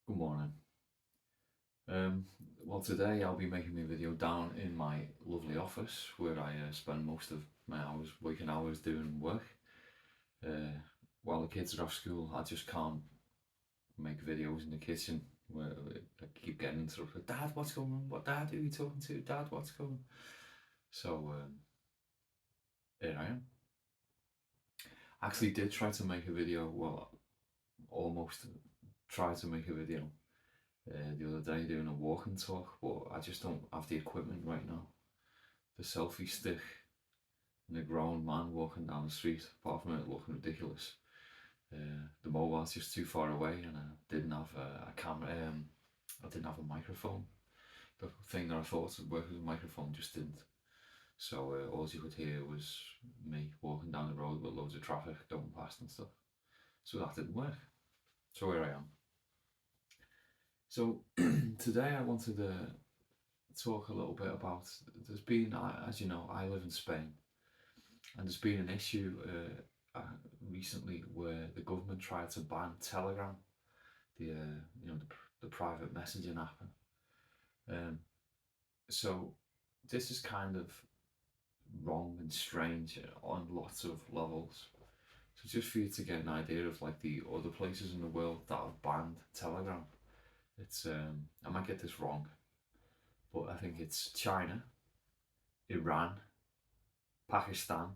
Good morning. Well, today I'll be making a video down in my lovely office where I spend most of my waking hours doing work. Uh, while the kids are off school, I just can't make videos in the kitchen where I keep getting interrupted. Dad, what's going on? What dad are you talking to? Dad, what's going on? So here I am. Actually, did try to make a video. Well, almost tried to make a video the other day doing a walk and talk, but I just don't have the equipment right now. The selfie stick and a grown man walking down the street, apart from it looking ridiculous. The mobile's just too far away, and I didn't have a camera. I didn't have a microphone. The thing that I thought would work as a microphone just didn't. So all you could hear was me walking down the road with loads of traffic going past and stuff. So that didn't work. So here I am. So today I wanted to talk a little bit about. There's been, as you know, I live in Spain, and there's been an issue recently where the government tried to ban Telegram, the the private messaging app. Um, so this is kind of wrong and strange on lots of levels. So just for you to get an idea of like the other places in the world that have banned Telegram, it's I might get this wrong, but I think it's China, Iran, Pakistan,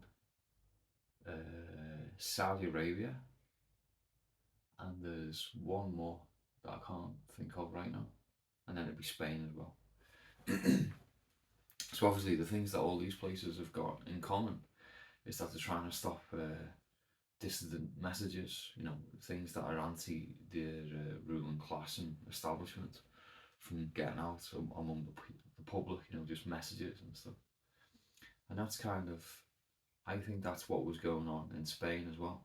Saudi Arabia, and there's one more that I can't think of right now, and then it'd be Spain as well. So obviously the things that all these places have got in common is that they're trying to stop dissident messages, things that are anti their ruling class and establishment from getting out among the public, just messages and stuff. And that's kind of, I think that's what was going on in Spain as well.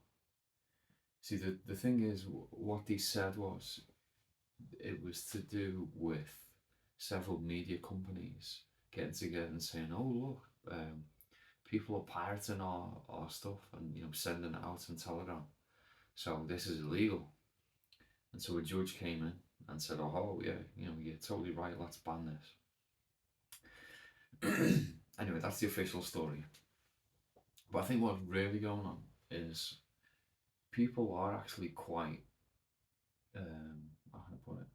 See, the thing is, what they said was, it was to do with several media companies getting together and saying, oh, look, people are pirating our stuff and, sending it out on Telegram. So this is illegal. And so a judge came in and said, oh, yeah, you're totally right, let's ban this. Anyway, that's the official story. But I think what's really going on is people are actually quite, how can I put it,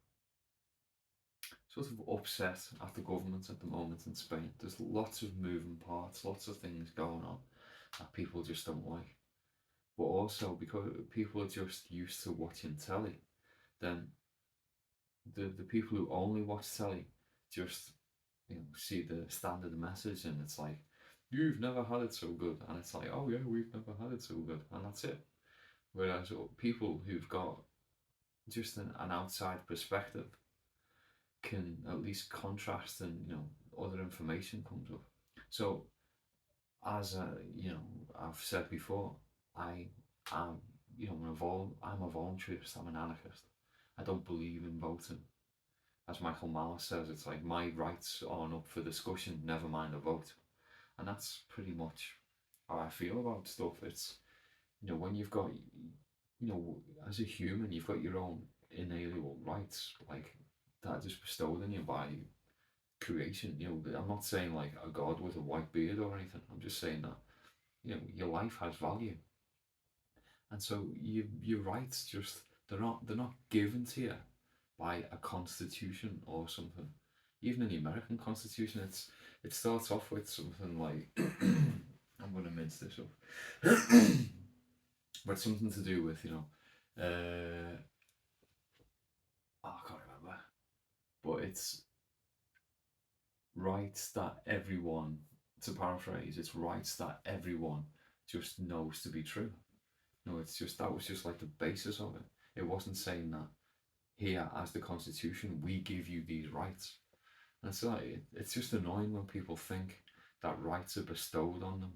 sort of upset at the government at the moment in Spain. There's lots of moving parts, lots of things going on that people just don't like. But also because people are just used to watching telly, then the people who only watch telly just see the standard message and it's like, you've never had it so good, and it's like, oh yeah, we've never had it so good, and that's it. Whereas people who've got just an outside perspective can at least contrast, and other information comes up. So as I've said before, I am I'm a voluntarist, I'm an anarchist. I don't believe in voting. As Michael Malice says, it's like my rights aren't up for discussion, never mind a vote. And that's pretty much how I feel about stuff. It's when you've got as a human, you've got your own inalienable rights, like that are just bestowed on you by creation. I'm not saying like a god with a white beard or anything. I'm just saying that your life has value, and so your rights just they're not given to you by a constitution or something. Even in the American Constitution, it starts off with something like I'm gonna mince this up, but something to do with I can't remember, but it's rights that everyone, to paraphrase, it's rights that everyone just knows to be true. It's just that was just like the basis of it. It wasn't saying that here, as the Constitution, we give you these rights. And it's like it's just annoying when people think that rights are bestowed on them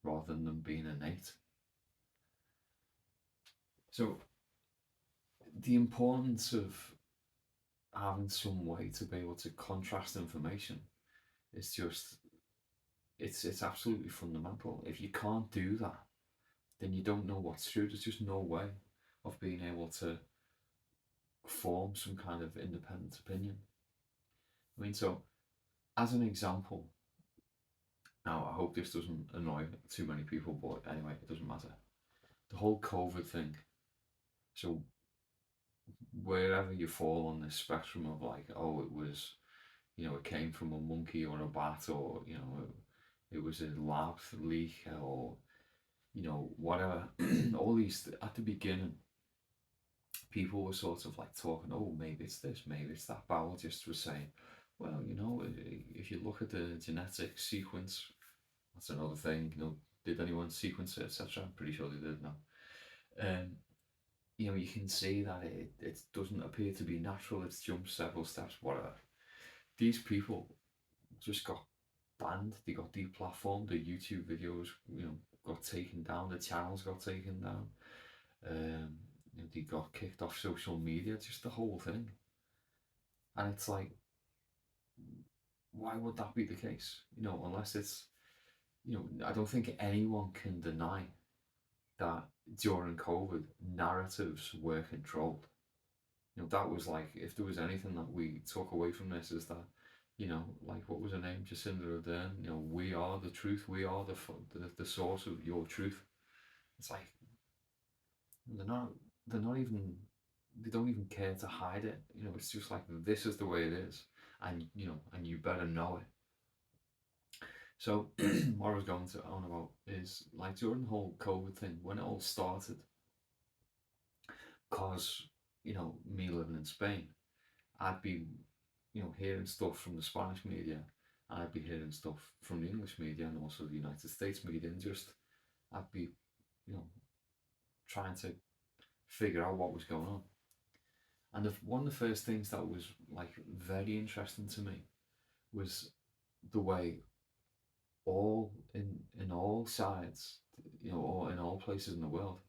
rather than them being innate. So the importance of having some way to be able to contrast information is just it's absolutely fundamental. If you can't do that, then you don't know what's true. There's just no way of being able to form some kind of independent opinion. I mean, so as an example, now I hope this doesn't annoy too many people, but anyway, it doesn't matter. The whole COVID thing. So wherever you fall on this spectrum of like, oh, it was, it came from a monkey or a bat, or it was a lab leak, or whatever. All these at the beginning, people were sort of like talking, oh, maybe it's this, maybe it's that. Biologists were saying, well, if you look at the genetic sequence, that's another thing. Did anyone sequence it, etc.? I'm pretty sure they did now. Um, you can see that it doesn't appear to be natural. It's jumped several steps, whatever. These people just got banned. They got deplatformed. The YouTube videos, got taken down. The channels got taken down. They got kicked off social media. Just the whole thing. And it's like, why would that be the case? Unless it's, I don't think anyone can deny that during COVID, narratives were controlled. That was like, if there was anything that we took away from this, is that, like, what was her name? Jacinda Ardern. We are the truth. We are the source of your truth. It's like they're not they're not even they don't even care to hide it. It's just like, this is the way it is, and you better know it. So what I was going on about is, like, during the whole COVID thing, when it all started, cause me living in Spain, I'd be hearing stuff from the Spanish media, and I'd be hearing stuff from the English media and also the United States media, and just I'd be you know trying to figure out what was going on. And one of the first things that was like very interesting to me was the way in all sides, or in all places in the world,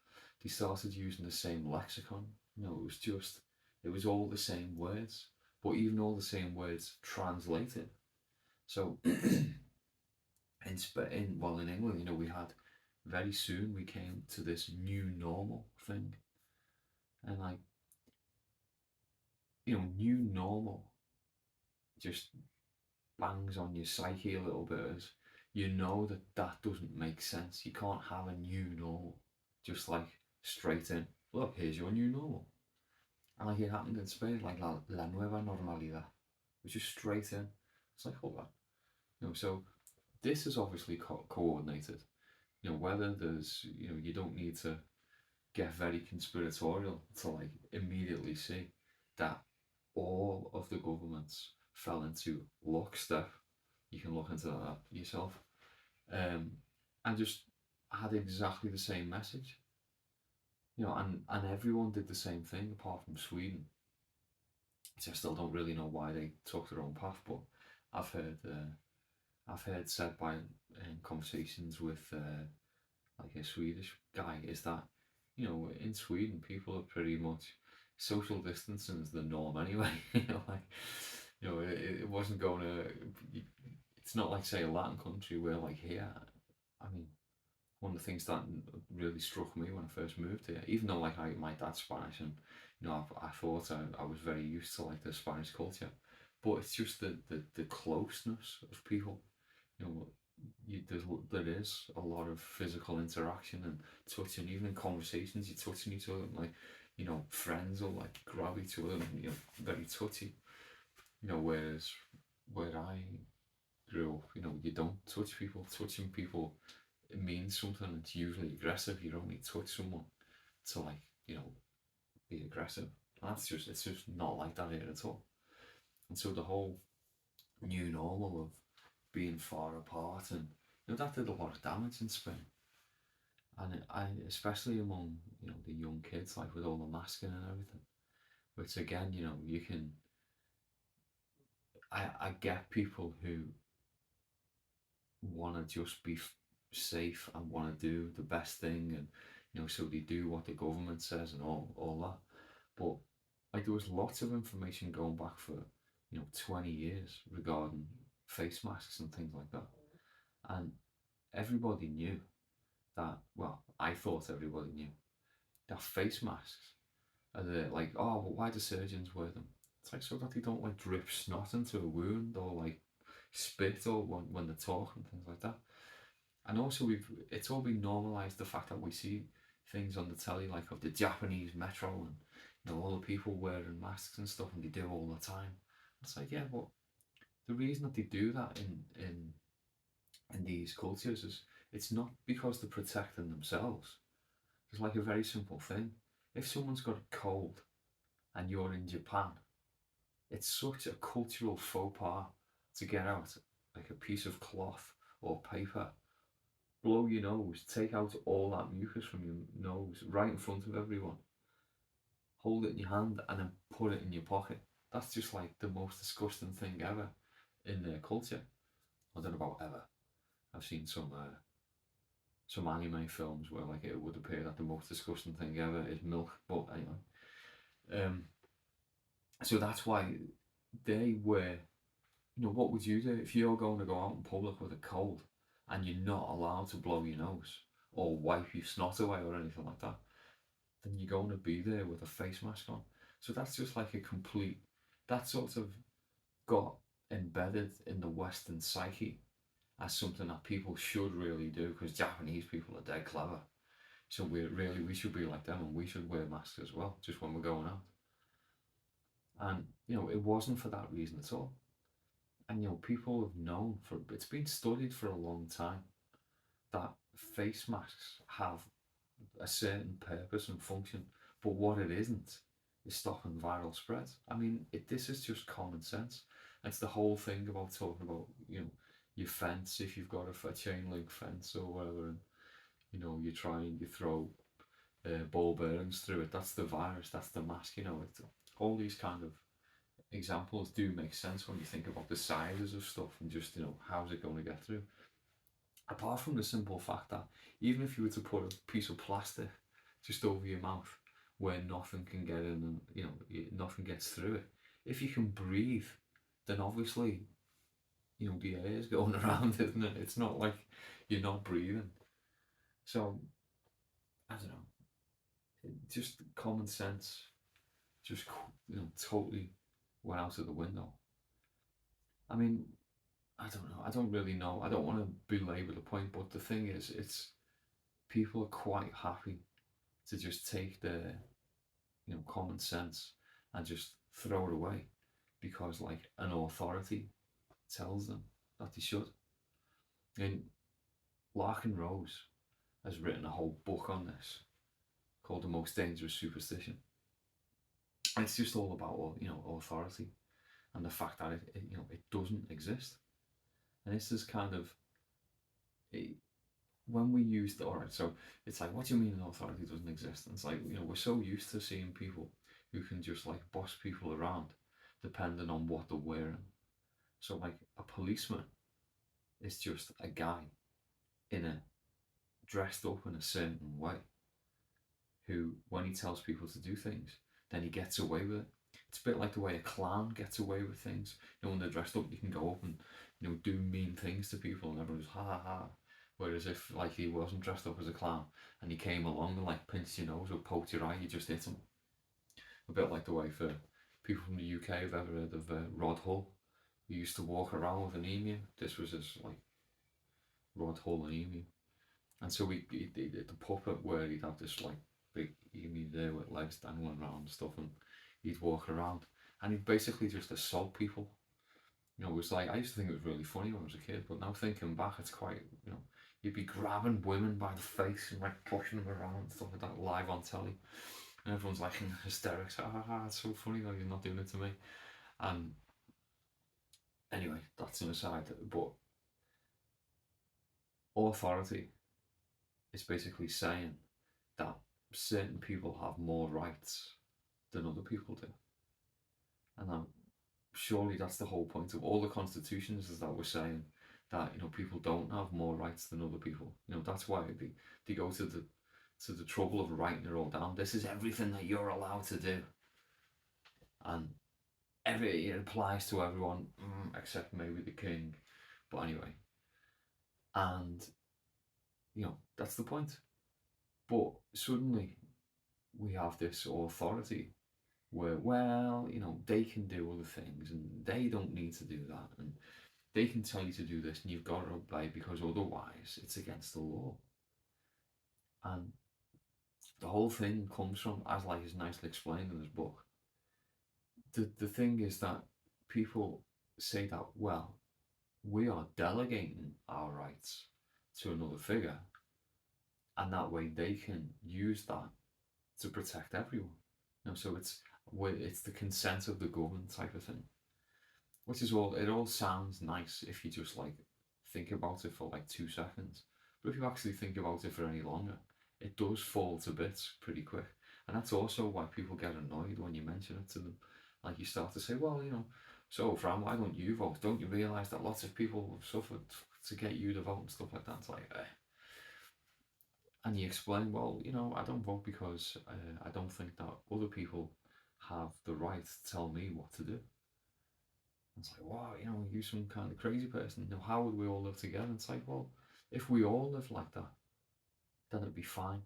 they started using the same lexicon. It was all the same words, but even all the same words translated. So in England, we had, very soon we came to this new normal thing, and like, new normal just bangs on your psyche a little bit, as that doesn't make sense. You can't have a new normal just like straight in. Look, here's your new normal. And like, it happened in Spain, like la nueva normalidad, which is straight in. It's like, hold on. So this is obviously coordinated. Whether there's, you don't need to get very conspiratorial to like immediately see that all of the governments fell into lockstep. You can look into that yourself. And just had exactly the same message. And everyone did the same thing apart from Sweden. So I still don't really know why they took their own path, but I've heard said by conversations with like a Swedish guy, is that in Sweden people are pretty much, social distancing is the norm anyway. Like, it wasn't going to. It's not like, say, a Latin country where, like, here, I mean, one of the things that really struck me when I first moved here, even though like my dad's Spanish, and I thought I was very used to like the Spanish culture, but it's just the closeness of people. You know, there is a lot of physical interaction and touching, even in conversations, you're touching each other, like, friends will like grab each other, and very touchy. Whereas where I grew up, you don't touch people. Touching people, it means something. It's usually aggressive. You only touch someone to, like, be aggressive. And it's just not like that here at all. And so the whole new normal of being far apart, and that did a lot of damage in Spain. And especially among the young kids, like with all the masking and everything. Which again, you can. I get people who want to just be safe and want to do the best thing, and so they do what the government says and all that. But like, there was lots of information going back for 20 years regarding face masks and things like that, and everybody knew that. Well, I thought everybody knew that face masks Like, oh, well, why do surgeons wear them? It's like so that they don't like drip snot into a wound or like spit or when they're talking, things like that. And also it's all been normalised, the fact that we see things on the telly like of the Japanese metro and all the people wearing masks and stuff, and they do all the time. It's like, yeah, but the reason that they do that in these cultures is it's not because they're protecting themselves. It's like a very simple thing. If someone's got a cold and you're in Japan, it's such a cultural faux pas to get out like a piece of cloth or paper, blow your nose, take out all that mucus from your nose right in front of everyone, hold it in your hand, and then put it in your pocket. That's just like the most disgusting thing ever in their culture. I don't know about ever. I've seen some anime films where like it would appear that the most disgusting thing ever is milk. But anyway, so that's why they were. What would you do if you're going to go out in public with a cold and you're not allowed to blow your nose or wipe your snot away or anything like that? Then you're going to be there with a face mask on. So that's just like a complete. That sort of got embedded in the Western psyche as something that people should really do, because Japanese people are dead clever. So we should be like them, and we should wear masks as well, just when we're going out. And it wasn't for that reason at all. And people have known it's been studied for a long time that face masks have a certain purpose and function, but what it isn't is stopping viral spread. I mean, this is just common sense. It's the whole thing about talking about your fence, if you've got a chain link fence or whatever, and you try and you throw ball bearings through it. That's the virus. That's the mask. It's all these kind of examples do make sense when you think about the sizes of stuff and just how's it going to get through. Apart from the simple fact that even if you were to put a piece of plastic just over your mouth where nothing can get in and nothing gets through it, if you can breathe, then obviously the air is going around, isn't it? It's not like you're not breathing. So I don't know, just common sense just totally went out of the window. I mean, I don't know. I don't really know. I don't want to belabor the point, but the thing is, it's people are quite happy to just take their common sense and just throw it away because like an authority tells them that they should. And Larkin Rose has written a whole book on this called The Most Dangerous Superstition. And it's just all about authority and the fact that it doesn't exist. And this is kind of it, when we use the alright, so it's like, what do you mean an authority doesn't exist? And it's like, we're so used to seeing people who can just like boss people around depending on what they're wearing. So like a policeman is just a guy in a dressed up in a certain way who, when he tells people to do things, then he gets away with it. It's a bit like the way a clown gets away with things. When they're dressed up, you can go up and do mean things to people, and everyone's ha ha ha. Whereas if like he wasn't dressed up as a clown and he came along and like pinched your nose or poked your eye, you just hit him. A bit like the way for people from the UK have ever heard of Rod Hull. He used to walk around with an emu. This was his like Rod Hull and emu. And so he did the puppet where he'd have this like big emu there with legs dangling around and stuff, and he'd walk around and he'd basically just assault people. It was like, I used to think it was really funny when I was a kid, but now thinking back, it's quite, you'd be grabbing women by the face and like pushing them around and stuff like that live on telly. And everyone's like in hysterics, ha ha ha, it's so funny, like you're not doing it to me. And anyway, that's an aside, but authority is basically saying that certain people have more rights than other people do. And surely that's the whole point of all the constitutions, is that we're saying that people don't have more rights than other people. That's why they go to the trouble of writing it all down. This is everything that you're allowed to do, and it applies to everyone except maybe the king. But anyway, and that's the point. But suddenly we have this authority where, well, they can do other things and they don't need to do that, and they can tell you to do this and you've got to obey because otherwise it's against the law. And the whole thing comes from, as like is nicely explained in his book, the thing is that people say that, well, we are delegating our rights to another figure, and that way they can use that to protect everyone. So it's the consent of the government type of thing, which is all. It all sounds nice if you just like think about it for like 2 seconds, but if you actually think about it for any longer, it does fall to bits pretty quick. And that's also why people get annoyed when you mention it to them. Like you start to say, well, so Fran, why don't you vote? Don't you realise that lots of people have suffered to get you to vote and stuff like that? It's like, and you explain, well, I don't vote because I don't think that other people have the right to tell me what to do. It's like, wow, you're some kind of crazy person. How would we all live together? It's like, well, if we all live like that, then it'd be fine.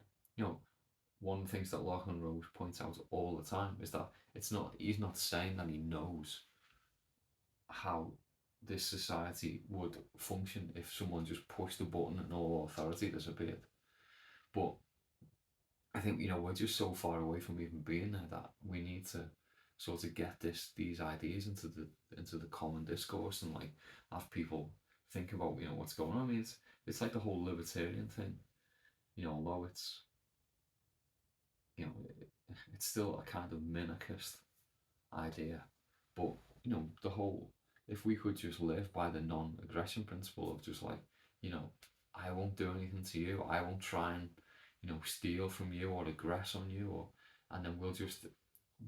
One of the things that Lachlan Rose points out all the time is that he's not saying that he knows how this society would function if someone just pushed a button and all authority disappeared. But I think we're just so far away from even being there that we need to sort of get these ideas into the common discourse and like have people think about what's going on. I mean, it's like the whole libertarian thing. Although you know it's still a kind of minarchist idea, but the whole, if we could just live by the non-aggression principle of just like, I won't do anything to you, I won't try and steal from you or aggress on you, or and then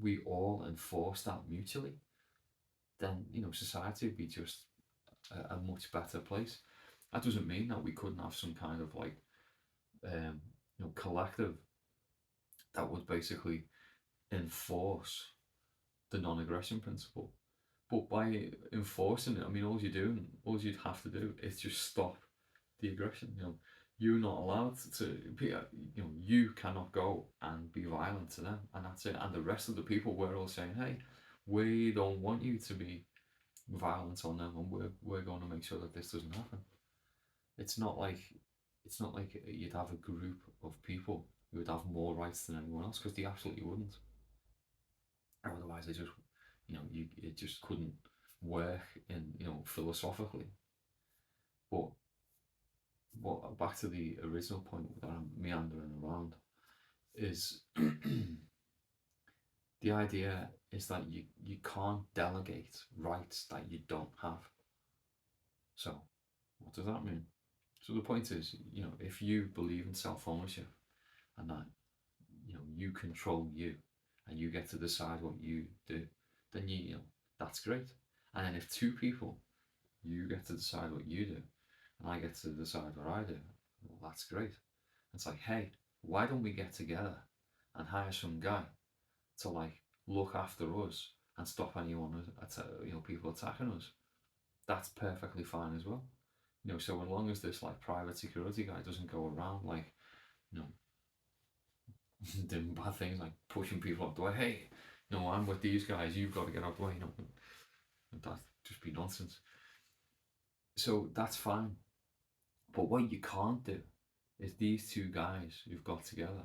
we all enforce that mutually, then society would be just a much better place. That doesn't mean that we couldn't have some kind of like collective that would basically enforce the non-aggression principle. But by enforcing it, I mean, all you'd have to do is just stop the aggression. You're not allowed to be, you cannot go and be violent to them, and that's it. And the rest of the people, we're all saying, hey, we don't want you to be violent on them, and we're going to make sure that this doesn't happen. It's not like you'd have a group of people who would have more rights than anyone else, because they absolutely wouldn't. Otherwise, they just, it just couldn't work in, philosophically. But back to the original point that I'm meandering around is the idea is that you can't delegate rights that you don't have. So, what does that mean? So the point is, if you believe in self-ownership and that, you control you and you get to decide what you do, then that's great. And then if two people, you get to decide what you do and I get to decide what I do, well, that's great. It's like, hey, why don't we get together and hire some guy to like look after us and stop anyone, people attacking us? That's perfectly fine as well. So as long as this like private security guy doesn't go around like, doing bad things like pushing people out the way. Hey, I'm with these guys. You've got to get out the way. That'd just be nonsense. So that's fine. But what you can't do is these two guys who've got together,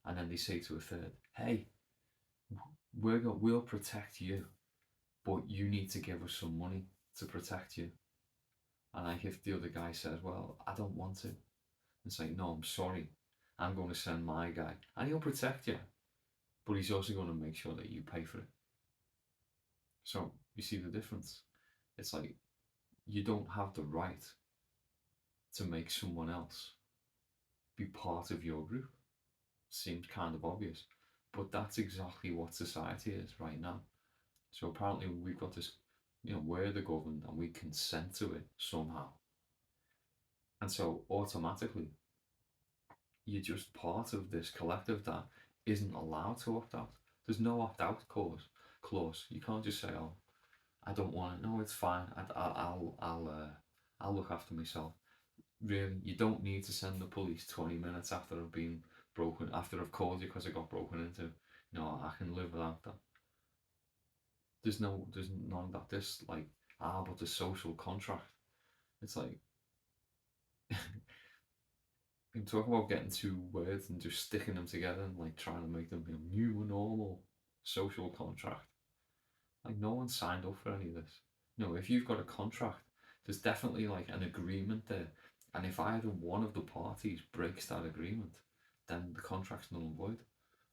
and then they say to a third, "Hey, we'll protect you, but you need to give us some money to protect you." And like if the other guy says, "Well, I don't want to," and say, "No, I'm sorry, I'm going to send my guy, and he'll protect you, but he's also going to make sure that you pay for it." So you see the difference. It's like you don't have the right to make someone else be part of your group. Seems kind of obvious, but that's exactly what society is right now. So apparently we've got this, we're the government and we consent to it somehow. And so automatically you're just part of this collective that isn't allowed to opt out. There's no opt out clause. You can't just say, "Oh, I don't want it." No, it's fine. I'll look after myself. Really, you don't need to send the police 20 minutes after I've been broken, after I've called you because I got broken into, I can live without that. There's none of that. This like, but the social contract. It's like, you talk about getting two words and just sticking them together and like trying to make them new and normal social contract. Like no one signed up for any of this. If you've got a contract, there's definitely like an agreement there. And if either one of the parties breaks that agreement, then the contract's null and void.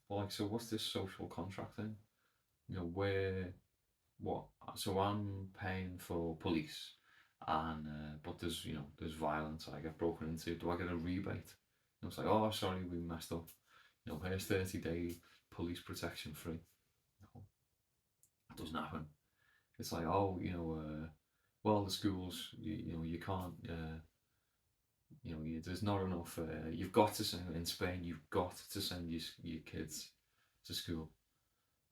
But like, so what's this social contract thing? Where what? So I'm paying for police, and but there's violence. I get broken into. Do I get a rebate? It's like, oh, sorry, we messed up. Here's 30-day police protection free. No, that doesn't happen. It's like, oh, well, the schools, you can't, there's not enough. You've got to send in Spain. You've got to send your kids to school,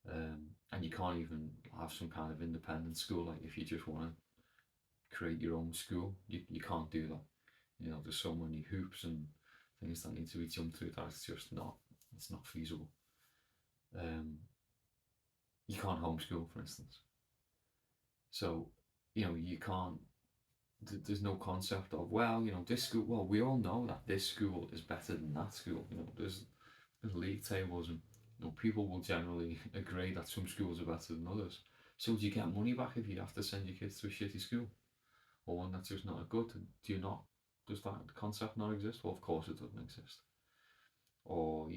and you can't even have some kind of independent school. Like if you just want to create your own school, you can't do that. There's so many hoops and things that need to be jumped through that it's not feasible. You can't homeschool, for instance. So, you can't. There's no concept of, well, this school. Well, we all know that this school is better than that school. There's league tables, and people will generally agree that some schools are better than others. So do you get money back if you have to send your kids to a shitty school, or one that's just not good? Do you not? Does that concept not exist? Well, of course it doesn't exist. Or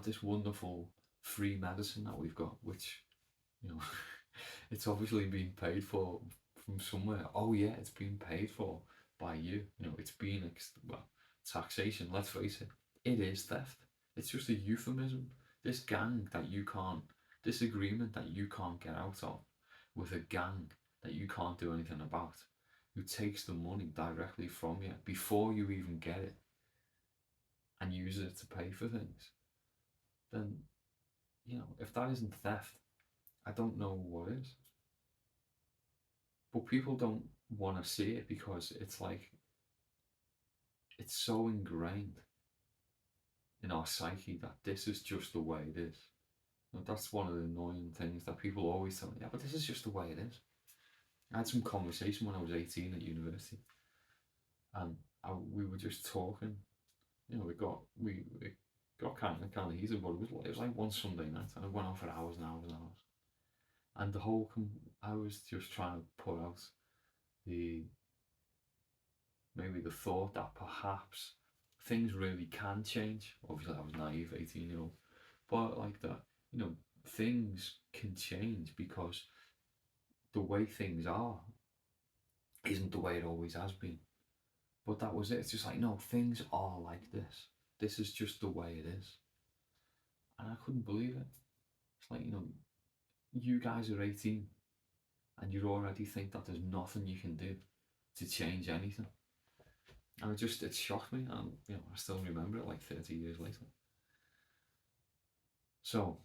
this wonderful free medicine that we've got, which it's obviously been paid for from somewhere. Oh yeah, it's been paid for by you. It's been taxation. Let's face it, it is theft. It's just a euphemism. This gang that you can't, this agreement that you can't get out of, with a gang that you can't do anything about, who takes the money directly from you before you even get it, and uses it to pay for things. Then, if that isn't theft, I don't know what is. But people don't want to see it because it's like, it's so ingrained in our psyche that this is just the way it is. That's one of the annoying things that people always tell me, yeah, but this is just the way it is. I had some conversation when I was 18 at university, and we were just talking. It got kind of heated, but it was like one Sunday night, and it went on for hours and hours and hours. And I was just trying to put out maybe the thought that perhaps things really can change. Obviously, I was naive 18-year-old, but like that, things can change because the way things are isn't the way it always has been. But that was it. It's just like, no, things are like this. This is just the way it is. And I couldn't believe it. It's like, you guys are 18 and you already think that there's nothing you can do to change anything. And it shocked me, and I still remember it like 30 years later. So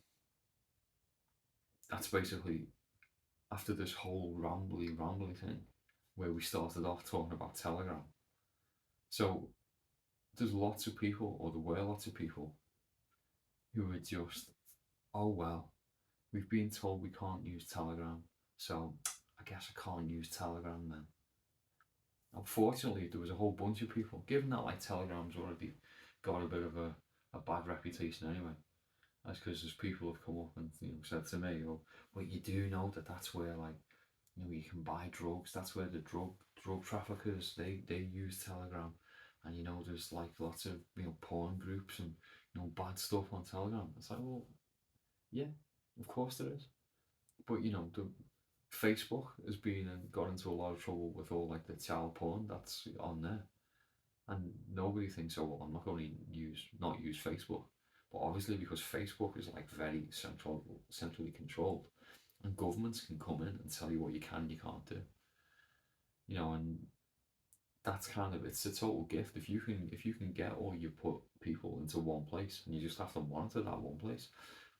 that's basically, after this whole rambly thing, where we started off talking about Telegram. So there's lots of people, or there were lots of people, who were just, oh well, we've been told we can't use Telegram, so I guess I can't use Telegram then. Unfortunately, there was a whole bunch of people, given that like Telegram's already got a bit of a bad reputation anyway. That's because there's people have come up and said to me, but you do know that that's where like you can buy drugs. That's where the drug traffickers they use Telegram, and there's like lots of porn groups and bad stuff on Telegram. It's like, well, yeah, of course there is, but the Facebook has got into a lot of trouble with all like the child porn that's on there, and nobody thinks, oh well, I'm not going to not use Facebook. But obviously, because Facebook is like very centrally controlled, and governments can come in and tell you what you can, you can't do. And that's it's a total gift if you can get all you put people into one place, and you just have to monitor that one place.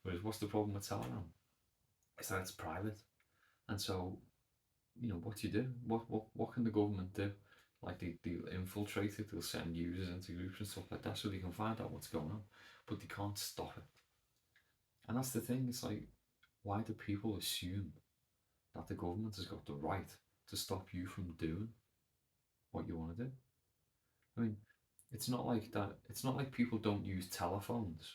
Whereas, what's the problem with Telegram? Is that it's private, and so what do you do? What can the government do Like they'll infiltrate it, they'll send users into groups and stuff like that so they can find out what's going on, but they can't stop it. And that's the thing, it's like, why do people assume that the government has got the right to stop you from doing what you want to do? I mean, it's not like that, it's not like people don't use telephones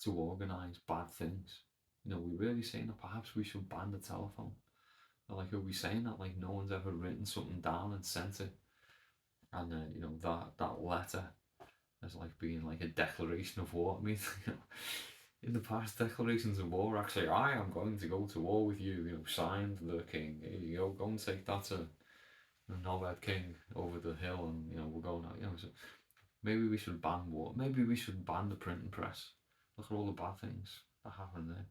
to organise bad things. We're really saying that perhaps we should ban the telephone. Or like, are we saying that like no one's ever written something down and sent it, and that letter as like being like a declaration of war? I mean, in the past, declarations of war actually, I am going to go to war with you. Signed the king. Here you go and take that to the Nobel King over the hill, and we're going out. So maybe we should ban war. Maybe we should ban the printing press. Look at all the bad things that happen there.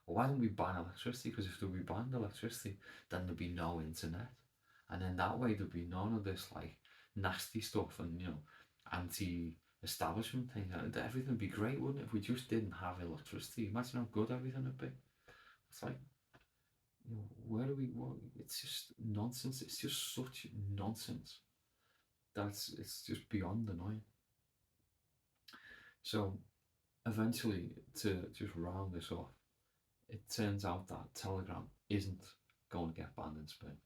Or why don't we ban electricity? Because if we banned electricity, then there'd be no internet, and then that way there'd be none of this like nasty stuff and anti-establishment thing. Everything would be great, wouldn't it? If we just didn't have electricity, imagine how good everything would be. It's like, where do we? What? It's just nonsense. It's just such nonsense. It's just beyond annoying. So, eventually, to just round this off, it turns out that Telegram isn't going to get banned in Spain.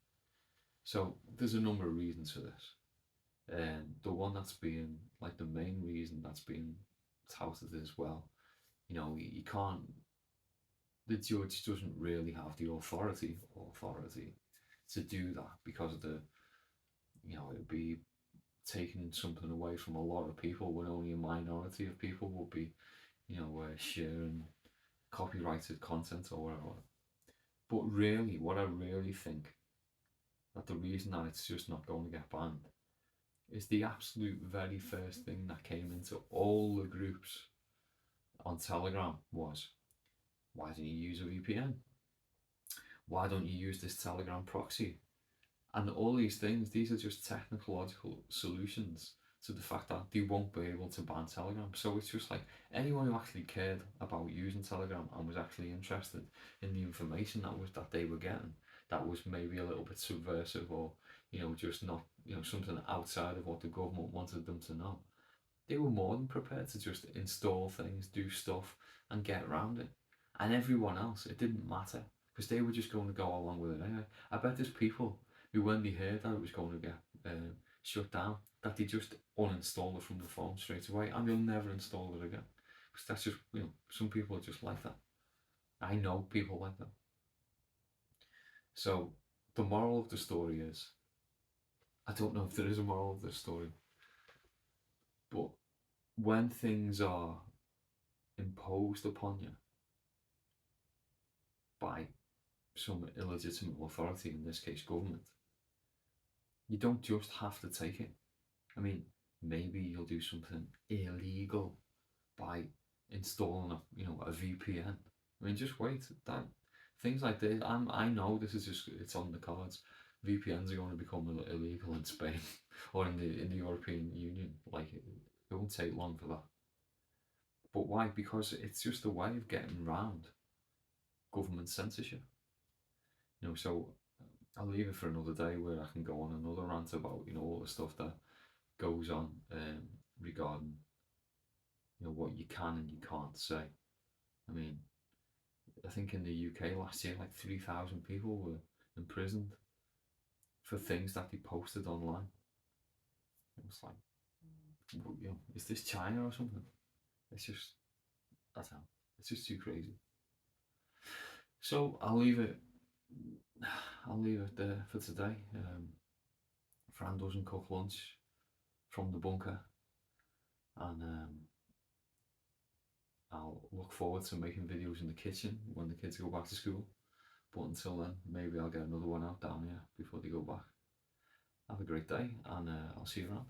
So there's a number of reasons for this. And the one that's being like the main reason that's being touted as well, you can't. The judge doesn't really have the authority to do that because of it'd be taking something away from a lot of people when only a minority of people would be, sharing copyrighted content or whatever. But really, what I really think that the reason that it's just not going to get banned is the absolute very first thing that came into all the groups on Telegram was, why don't you use a VPN? Why don't you use this Telegram proxy? And all these things, these are just technological solutions to the fact that they won't be able to ban Telegram. So it's just like anyone who actually cared about using Telegram and was actually interested in the information that they were getting, that was maybe a little bit subversive or just not something outside of what the government wanted them to know, they were more than prepared to just install things, do stuff, and get around it. And everyone else, it didn't matter because they were just going to go along with it anyway. I bet there's people who, when they heard that it was going to get shut down, that they just uninstalled it from the phone straight away and they'll never install it again. Because that's just, some people are just like that. I know people like that. So the moral of the story is, I don't know if there is a moral of this story, but when things are imposed upon you by some illegitimate authority, in this case government, you don't just have to take it. I mean, maybe you'll do something illegal by installing a VPN. I mean, just wait. That things like this, I know this is just, it's on the cards. VPNs are going to become illegal in Spain or in the European Union. Like, it won't take long for that. But why? Because it's just a way of getting around government censorship. So I'll leave it for another day where I can go on another rant about all the stuff that goes on regarding what you can and you can't say. I mean, I think in the UK last year, like 3,000 people were imprisoned for things that they posted online. It was like, is this China or something? It's just, I don't know, it's just too crazy. So I'll leave it there for today. Fran doesn't cook lunch from the bunker, and I'll look forward to making videos in the kitchen when the kids go back to school. But until then, maybe I'll get another one out down here before they go back. Have a great day, and I'll see you around.